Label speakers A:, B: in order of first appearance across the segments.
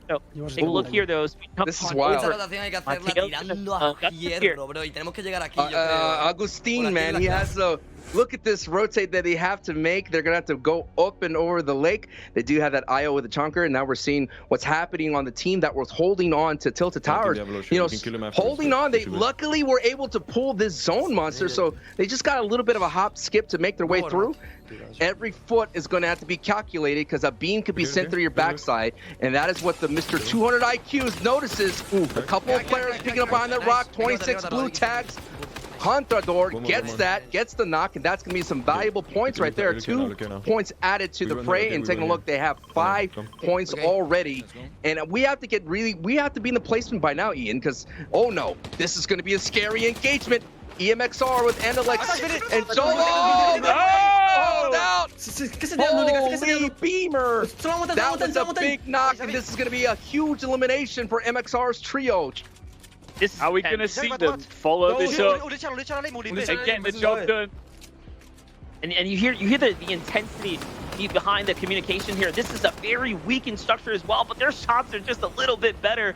A: So take a look here, though.
B: This is wild. Agustin, man, he has a look at this rotate that they have to make. They're gonna have to go up and over the lake. They do have that IO with the chunker, and now we're seeing what's happening on the team that was holding on to Tilted Towers. You know, holding on. They luckily were able to pull this zone monster, so they just got a little bit of a hop skip to make their way through. Every foot is going to have to be calculated because a beam could be sent through your backside, and that is what the Mr. 200 IQs notices. A couple of players picking up behind that rock, 26 blue tags. Contador gets that, gets the knock, and that's going to be some valuable points right there. 2 points added to the fray, and taking a look, they have 5 points already. And we have to we have to be in the placement by now, Ian, because, oh no, this is going to be a scary engagement. EMXR with Andalex and Solo. Hold out. Holy beamer. That was a big knock, and this is going to be a huge elimination for MXR's trio.
C: Are we going to see them follow this up and get the job done?
A: And you hear the intensity behind the communication here. This is a very weakened structure as well, but their shots are just a little bit better.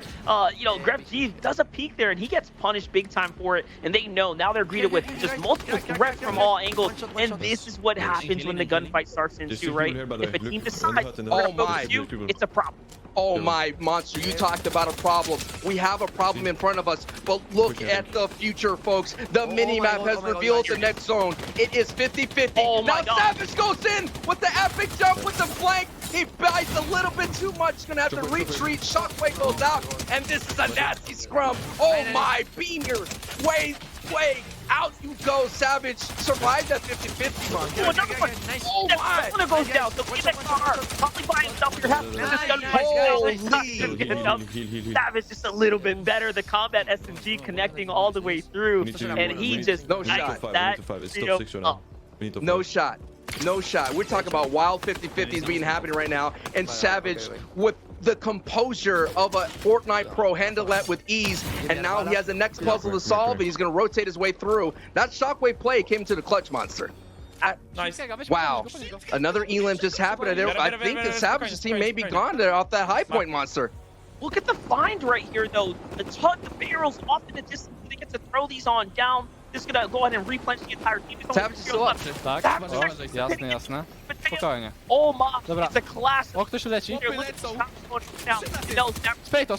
A: You know, Grep G does a peek there, and he gets punished big time for it. And they know now they're greeted with just multiple threats from all angles. And this is what happens when the gunfight starts into, right? If a team decides to focus you, it's a problem.
B: Oh my, Monster, you talked about a problem. We have a problem in front of us, but look at the future, folks. The mini-map has revealed the next zone. It is 50-50. Now Savage goes in with the epic jump with the flank. He bites a little bit too much. Gonna have to retreat. Shockwave goes out, and this is a nasty scrum. Oh my, Beamer. Way out you go. Savage survived that 50-50 run.
A: Oh, another one. Oh my. That goes down. So get that car. Probably by himself. You're having this gunfight. Savage just a little bit better. The combat SMG connecting all the way through, and he just
B: no shot. No shot. No shot. We're talking about wild 50-50s being happening right now, and Savage with the composure of a Fortnite pro handled that with ease, and now he has the next puzzle to solve, and he's going to rotate his way through. That shockwave play came to the clutch, Monster.
C: Nice.
B: Wow. Another elim just happened there. I think the Savage's team may be gone there off that high point, Monster.
A: Look at the find right here, though. The barrels off in the distance. They get to throw these on down. This is gonna go ahead and replenish the entire team.
B: Savage is still up.
D: Tak, jasne. Spokojnie.
A: Oh my,
D: Dobra.
A: it's a class.
D: O, ktoś leci.
A: No,
D: Spray to.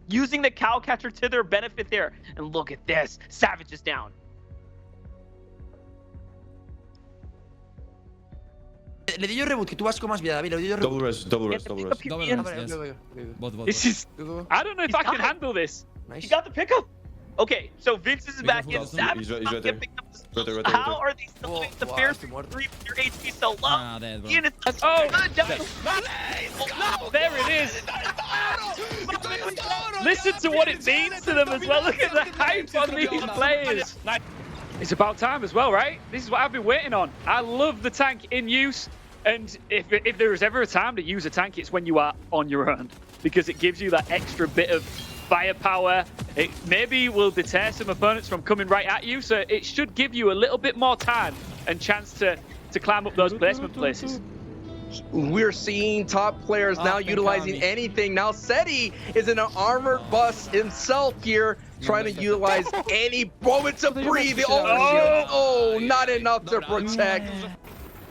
A: Using the cow catcher to their benefit there. And look at this. Savage is down.
E: Le di yo reboot, que tú vas con más vida, David. Le di yo reboot.
C: Double res. This is... I don't know if I can handle this.
A: He got the pickup. Okay, so Vince is back in. Savage
C: he's right there.
A: How are they still doing the fair 3 with your HP so low?
C: There it is. Listen to what it means to them as well. Look at the hype on these players. It's about time as well, right? This is what I've been waiting on. I love the tank in use, and if there is ever a time to use a tank, it's when you are on your own, because it gives you that extra bit of firepower. It maybe will deter some opponents from coming right at you, so it should give you a little bit more time and chance to climb up those placement places.
B: We're seeing top players now utilizing anything. Now SETI is in an armored bus himself here, trying to utilize any moment to breathe. Oh, not enough to protect.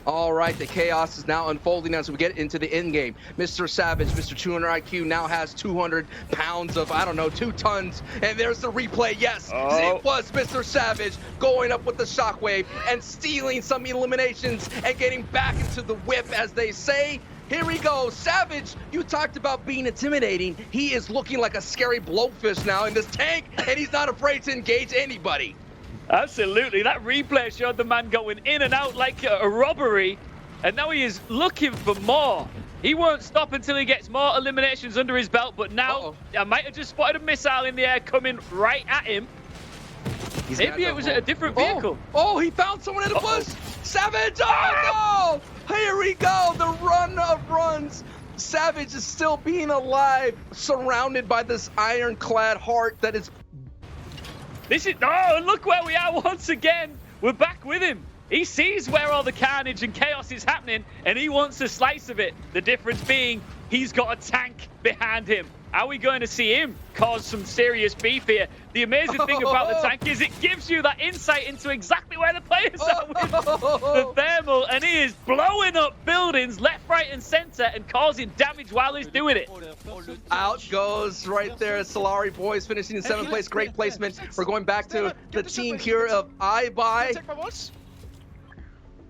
B: All right, the chaos is now unfolding as we get into the end game. Mr. Savage, Mr. 200 IQ now has 200 pounds of, I don't know, 2 tons. And there's the replay. Yes, it was Mr. Savage going up with the shockwave and stealing some eliminations and getting back into the whip, as they say. Here we go. Savage, you talked about being intimidating. He is looking like a scary blowfish now in this tank, and he's not afraid to engage anybody.
C: Absolutely. That replay showed the man going in and out like a robbery, and now he is looking for more. He won't stop until he gets more eliminations under his belt, but now I might have just spotted a missile in the air coming right at him. Maybe it was a different vehicle.
B: Oh, he found someone in the bush. Savage, oh no! Here we go, the run of runs. Savage is still being alive, surrounded by this ironclad heart that is...
C: This is... Oh, look where we are once again. We're back with him. He sees where all the carnage and chaos is happening, and he wants a slice of it. The difference being he's got a tank behind him. Are we going to see him cause some serious beef here? The amazing thing about the tank is it gives you that insight into exactly where the players are with the thermal, and he is blowing up buildings left, right, and center and causing damage while he's doing it.
B: Out goes right there. Solari boys finishing in 7th place. Great placement. We're going back to the team here of iBuy.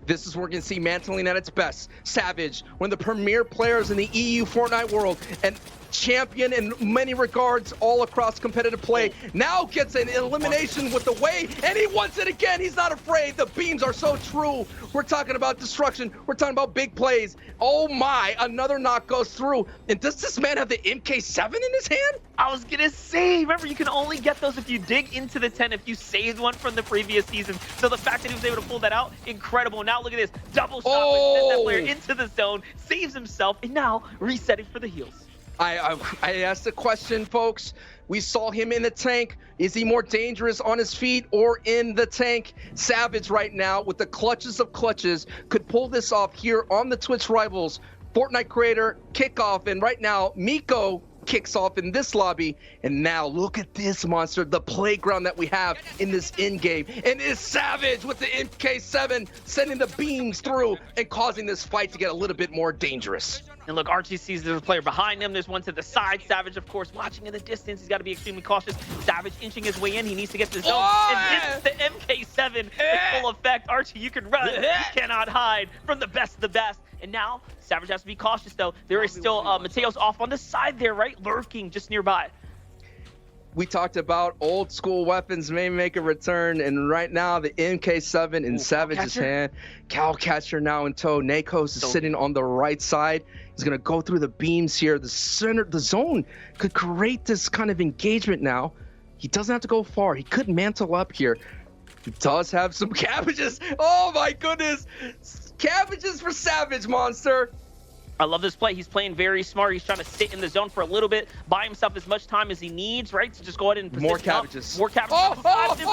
B: This is where we're going to see mantling at its best. Savage, one of the premier players in the EU Fortnite world, and champion in many regards all across competitive play, now gets an elimination with the wave, and he wants it again. He's not afraid. The beams are so true. We're talking about destruction. We're talking about big plays. Oh my, another knock goes through. And does this man have the MK7 in his hand?
A: I was gonna say, remember, you can only get those if you dig into the 10, if you saved one from the previous season. So the fact that he was able to pull that out, incredible. Now look at this, double shot, sends that player into the zone, saves himself, and now resetting for the heals.
B: I asked the question, folks. We saw him in the tank. Is he more dangerous on his feet or in the tank? Savage right now, with the clutches of clutches, could pull this off here on the Twitch Rivals Fortnite Creator kickoff. And right now, Miko kicks off in this lobby. And now look at this monster, the playground that we have in this end game. And it's Savage with the MK7 sending the beams through and causing this fight to get a little bit more dangerous.
A: And look, Archie sees there's a player behind him. There's one to the side. Savage, of course, watching in the distance. He's got to be extremely cautious. Savage inching his way in. He needs to get to the zone. And it's the MK7 in full effect. Archie, you can run. You cannot hide from the best of the best. And now, Savage has to be cautious, though. There is still Mateo's off on the side there, right? Lurking just nearby.
B: We talked about old school weapons may make a return, and right now the MK7 in Savage's hand. Cowcatcher now in tow. Nakos is sitting on the right side. He's gonna go through the beams here. The center, the zone could create this kind of engagement now. He doesn't have to go far. He could mantle up here. He does have some cabbages. Oh my goodness. Cabbages for Savage, monster.
A: I love this play. He's playing very smart. He's trying to sit in the zone for a little bit, buy himself as much time as he needs, right? To just go ahead and position
B: more cabbages.
A: Up. More cabbages.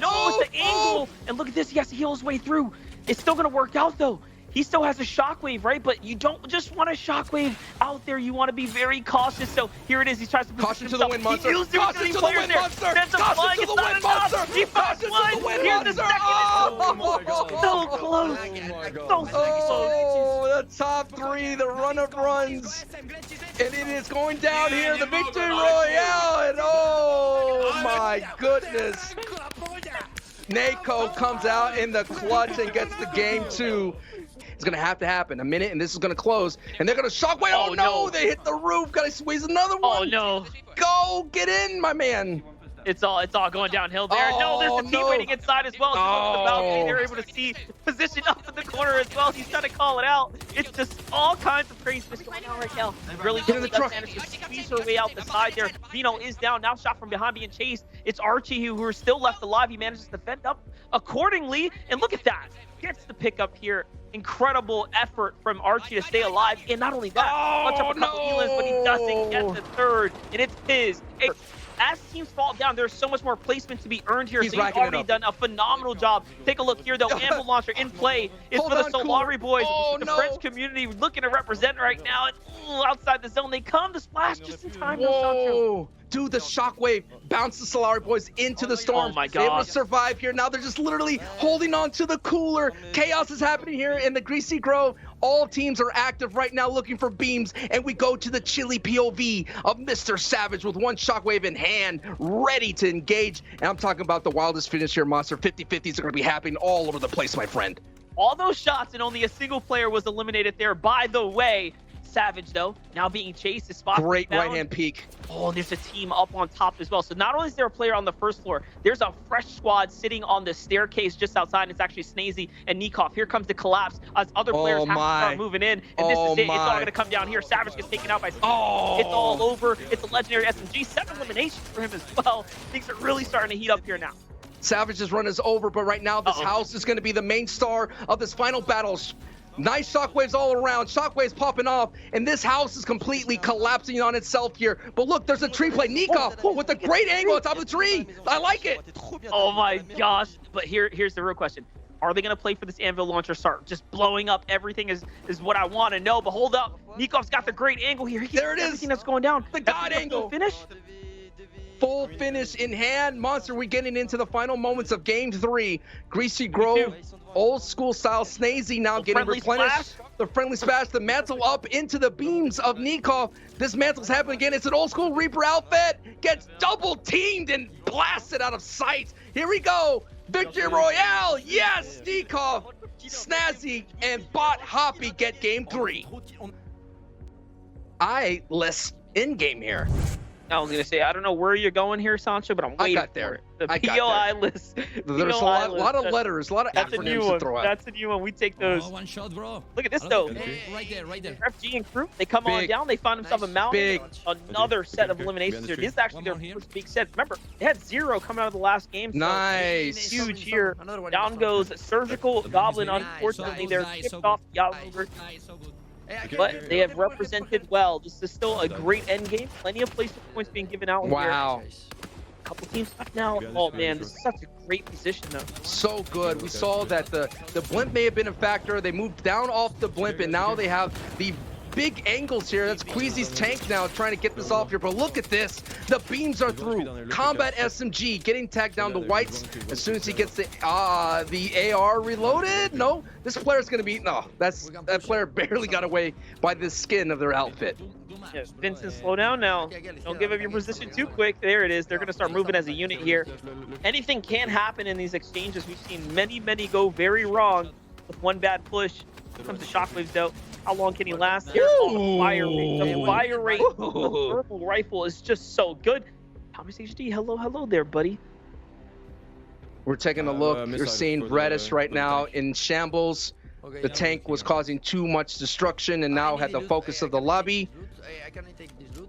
A: No, it's the angle. And look at this. He has to heal his way through. It's still going to work out, though. He still has a shockwave, right? But you don't just want a shockwave out there. You want to be very cautious. So here it is. He tries to
B: caution to the wind, monster.
A: Caution to the wind, monster. Caution to the wind, monster. He finds one. Here's the second.
B: Oh my God.
A: So close. So close.
B: Oh, the top three, the run-up runs. And it is going down here. The victory royale. And oh my goodness. Nako comes out in the clutch and gets the game 2. It's gonna have to happen. A minute, and this is gonna close. And they're gonna shockwave. Oh no! They hit the roof. Gotta squeeze another one.
A: Oh no!
B: Go get in, my man.
A: It's all going downhill there. No, there's a team waiting inside as well. They're able to see position up in the corner as well. He's trying to call it out. It's just all kinds of craziness going on right now. Really
B: get in the truck.
A: Squeeze her way out the side there. Vino is down now, shot from behind, being chased. It's Archie who is still left alive. He manages to fend up accordingly, and look at that. Gets the pickup here. Incredible effort from Archie to stay alive, and not only that, clutch up a couple Elans, but he doesn't get the third, and it's his. As teams fall down, there's so much more placement to be earned here. So he's already done a phenomenal job. Take a look here, though. Amble launcher in play is for the Solari boys. The French community looking to represent right now. And outside the zone, they come to splash just in time.
B: Whoa. Dude, the shockwave bounced the Solari boys into the storm.
A: Oh my God.
B: They're able to survive here. Now they're just literally holding on to the cooler. Chaos is happening here in the Greasy Grove. All teams are active right now looking for beams, and we go to the chilly POV of Mr. Savage with one shockwave in hand, ready to engage. And I'm talking about the wildest finish here, monster. 50-50s are going to be happening all over the place, my friend.
A: All those shots, and only a single player was eliminated there. By the way, Savage, though, now being chased. His spot
B: great right-hand peek.
A: Oh, and there's a team up on top as well. So not only is there a player on the first floor, there's a fresh squad sitting on the staircase just outside. It's actually Snazy and Nikov. Here comes the collapse as other players have to start moving in. And this is it. It's all going to come down here. Savage gets taken out by Snazy. It's all over. It's a legendary SMG. 7 eliminations for him as well. Things are really starting to heat up here now.
B: Savage's run is over, but right now this house is going to be the main star of this final battle. Nice shockwaves all around, shockwaves popping off, and this house is completely collapsing on itself here. But look, there's a tree play. Nikov with a great angle on top of the tree. I like it.
A: Oh my gosh. But here's the real question. Are they going to play for this Anvil launcher? Start just blowing up everything is what I want to know. But hold up, Nikov's got the great angle here. He
B: There it is.
A: Everything that's going down.
B: The God angle.
A: Finish.
B: Full finish in hand. Monster, we're getting into the final moments of game 3. Greasy Grove, old school style Snazy now getting replenished.
A: Splash.
B: The friendly splash, the mantle up into the beams of Nikov. This mantle's happening again. It's an old school Reaper outfit. Gets double teamed and blasted out of sight. Here we go. Victory Royale. Yes, Nikov, Snazzy, and Bot Hoppy get game 3. Less in game here.
A: I was gonna say, I don't know where you're going here, Sancho, but I'm waiting
B: got there.
A: for it. The
B: I got
A: POI list.
B: There's a lot of letters, a lot of
A: That's a new
B: acronyms to
A: one.
B: throw out.
A: That's a new one. We take those.
E: Oh, one shot, bro.
A: Look at this though.
E: Right there, right there.
A: FG and crew, they come on
B: Big.
A: down. They find themselves a mountain.
B: Big.
A: Another set of eliminations here. This is actually their first big set. Remember, they had 0 coming out of the last game. So
B: Nice.
A: huge here. Down goes Surgical Goblin. Unfortunately, they're kicked off the over. But they have represented well. This is still a great end game. Plenty of placement points being given out.
B: Wow.
A: Here. A couple teams left now. Oh man, this is such a great position though.
B: So good. We saw that the blimp may have been a factor. They moved down off the blimp, and now they have the big angles here. That's Queasy's tank now trying to get this off here. But look at this. The beams are through. Combat SMG getting tagged down to Whites as soon as he gets the AR reloaded. No, this player's going to be... No, that player barely got away by the skin of their outfit.
A: Yeah, Vincent, slow down now. Don't give up your position too quick. There it is. They're going to start moving as a unit here. Anything can happen in these exchanges. We've seen many go very wrong with one bad push. Here comes the shockwaves though. How long can he last here? Oh, the fire rate. The fire rate of the purple rifle is just so good. Thomas HD, hello there, buddy.
B: We're taking a look. You're seeing Reddish right now in shambles. The tank was causing too much destruction and now had the focus of the lobby.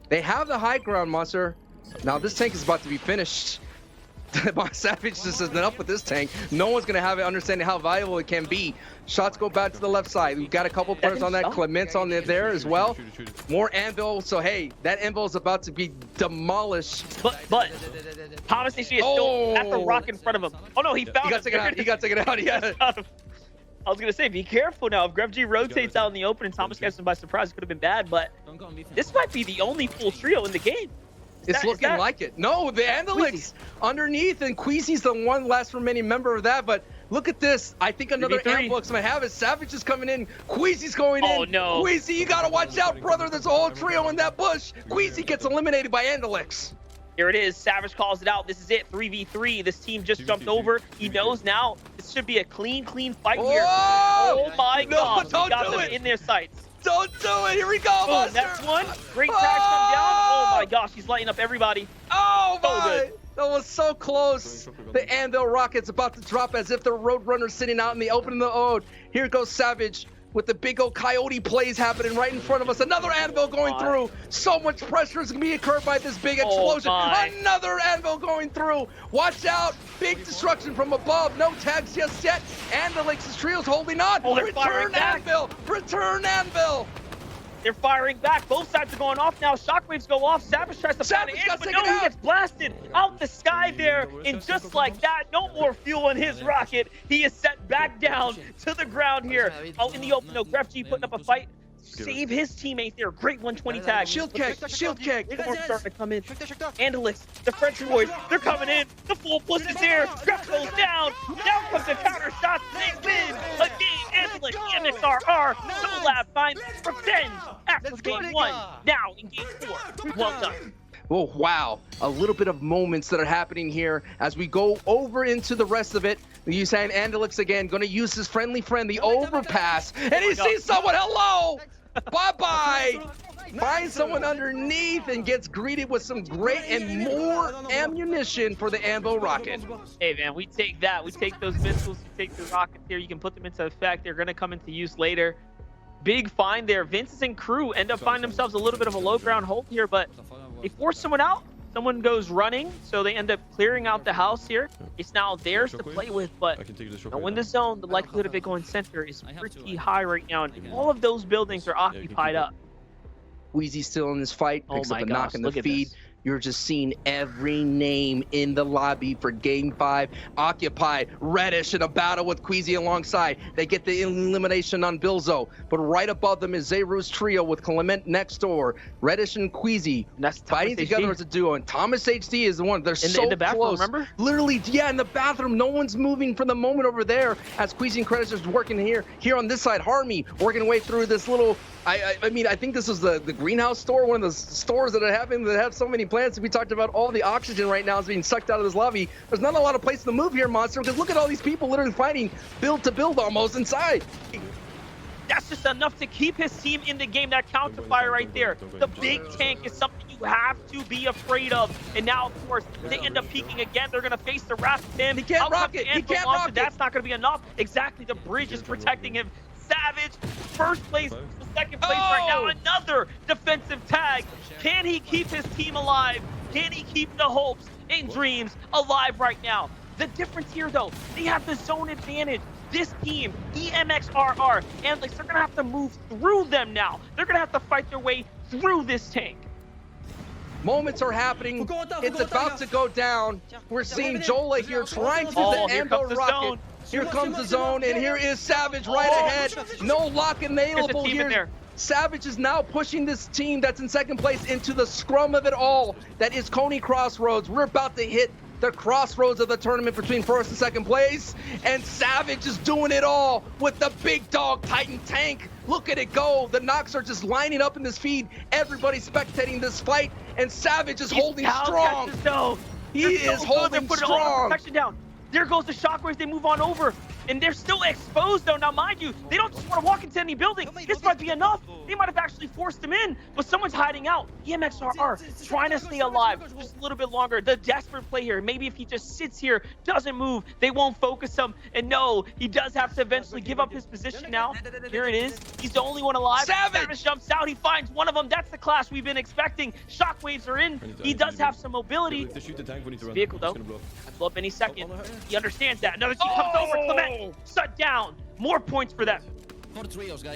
B: They have the high ground, Monster. Now this tank is about to be finished. Savage just isn't up with this tank. No one's going to have it understanding how valuable it can be. Shots go back to the left side. We've got a couple players on that. Clement's on there as well. More Anvil. So, hey, that Anvil is about to be demolished.
A: But Thomas HD is still at the rock in front of him. Oh, no, he found
B: it. He got taken out. Yeah.
A: I was going to say, be careful now. If GrevG rotates out in the open and Thomas gets him by surprise, it could have been bad. But this might be the only full trio in the game.
B: It's looking like it. No, the Andalix underneath, and Queasy's the one last remaining member of that. But look at this. I think another Andalix might have it. Savage is coming in. Queasy's going in.
A: Oh, no.
B: Queasy, you got to watch out, brother. There's a whole trio in that bush. Queasy gets eliminated by Andalix.
A: Here it is. Savage calls it out. This is it. 3v3. This team just jumped over. He knows now this should be a clean fight here. Oh, my God.
B: Don't
A: got
B: do
A: them
B: it.
A: in their sights.
B: Don't do it. Here we go,
A: Boom, that's one. Great tag come down. Oh my gosh, he's lighting up everybody.
B: Oh
A: so
B: my.
A: Good.
B: That was so close. The Anvil rocket's about to drop as if the Roadrunner's sitting out in the open of the ode. Here goes Savage with the big old coyote plays happening right in front of us. Another Anvil going through. So much pressure is going to be incurred by this big explosion. Another Anvil going through. Watch out. Big destruction from above. No tags just yet. Andalix's trio's holding on. Return Anvil. Return Anvil.
A: They're firing back. Both sides are going off now. Shockwaves go off. Savage tries to find it, but no, he gets blasted out the sky there. And just like that, no more fuel in his rocket. He is set back down to the ground here. Out in the open, no. GrevG putting up a fight. Save his teammate there. Great 120 tag.
B: Shield kick. Shield kick.
A: More starting to come in. Andalix, the French boys, they're coming in. The full push is here. Grep goes down. Down comes the counter shots. They win a game. Andalix, EMXRR, No Lab finds revenge after game 1. Now in game 4. Well done.
B: Oh, wow. A little bit of moments that are happening here as we go over into the rest of it. You saying Andalix again, going to use his friendly friend, the overpass. And he sees someone. Hello. Bye-bye. Finds someone underneath and gets greeted with some great and more ammunition for the Anvil rocket.
A: Hey, man, we take that. We take those missiles. We take the rockets here. You can put them into effect. They're going to come into use later. Big find there. Vince's and crew end up finding themselves a little bit of a low ground hold here, but they force someone out. Someone goes running, so they end up clearing out the house here. It's now theirs to play with, but in the zone, the likelihood of it going center is pretty high right now, and all of those buildings are occupied up.
B: Wheezy still in this fight, picks up a knock in the feed. you're just seeing every name in the lobby for Game 5 occupied. Reddish in a battle with Queasy alongside. They get the elimination on Bilzo, but right above them is Zeru's trio with Clement next door. Reddish and Queasy fighting together as a duo, and Thomas HD is the one. They're
A: in the bathroom,
B: close.
A: remember?
B: Literally, yeah, in the bathroom. No one's moving for the moment over there as Queasy and Credits is working here on this side. Harmy working away through this little, I mean, I think this was the greenhouse store, one of the stores that have so many plants. We talked about all the oxygen right now is being sucked out of this lobby. There's not a lot of place to move here, Monster, because look at all these people literally fighting build to build almost inside.
A: That's just enough to keep his team in the game. That counter fire right there. The big tank is something you have to be afraid of. And now, of course, they end up peeking again. They're going to face the wrath of him.
B: He can't rock it. He can't rock it.
A: That's not going to be enough. Exactly. The bridge is protecting him. Savage, first place, second place right now. Another defensive tag. Can he keep his team alive? Can he keep the hopes and dreams alive right now? The difference here, though, they have the zone advantage. This team, EMXRR, and they're going to have to move through them now. They're going to have to fight their way through this tank.
B: Moments are happening. It's about to go down. We're seeing Jola here trying to get the Ando rocket. Here comes the zone, and here is Savage right ahead. No lock available here. Savage is now pushing this team that's in second place into the scrum of it all. That is Coney Crossroads. We're about to hit the crossroads of the tournament between first and second place, and Savage is doing it all with the big dog Titan tank. Look at it go. The Nox are just lining up in this feed. Everybody's spectating this fight, and Savage is holding strong. He is holding strong.
A: Protection down. There goes the shockwaves. They move on over, and they're still exposed though. Now, mind you, they don't just want to walk into any building. This might be enough. They might have actually forced them in, but someone's hiding out. EMXRR trying to stay alive just a little bit longer. The desperate play here. Maybe if he just sits here, doesn't move, they won't focus him. And no, he does have to eventually give up his position now. Here it is. He's the only one alive. Savage jumps out. He finds one of them. That's the clash we've been expecting. Shockwaves are in. He does have some mobility. Vehicle though. Blow up any second. He understands that. Another team comes over. Clement shut down. More points for them.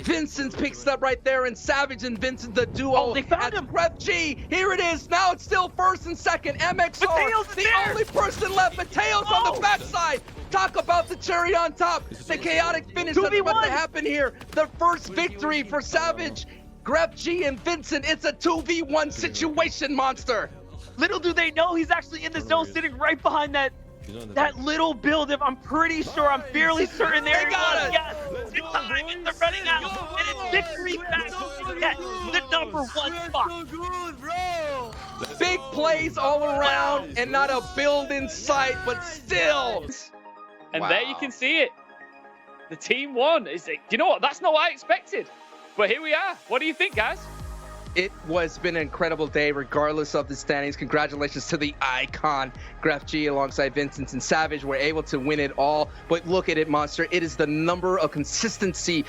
B: Vincent picks it up right there, and Savage and Vincent, the duo.
A: Oh, they found him.
B: Rep G. Here it is. Now it's still first and second. MXR,
A: Mateo's
B: the
A: there.
B: only person left. Mateo's on the backside. Talk about the cherry on top. The chaotic finish that's about to happen here. The first victory for Savage, Grep G, and Vincent. It's a 2v1 situation, Monster.
A: Little do they know he's actually in the zone, sitting right behind that little build. If I'm pretty sure, I'm fairly certain there he goes. Yes, it's time. It's running out, and it's victory back at the #1 spot.
B: Big plays all around, and not a build in sight, but still.
C: And there you can see it. The team won. You know what? That's not what I expected. But here we are. What do you think, guys?
B: It was been an incredible day, regardless of the standings. Congratulations to the icon, Gref G, alongside Vincent and Savage. We're able to win it all. But look at it, Monster. It is the number of consistency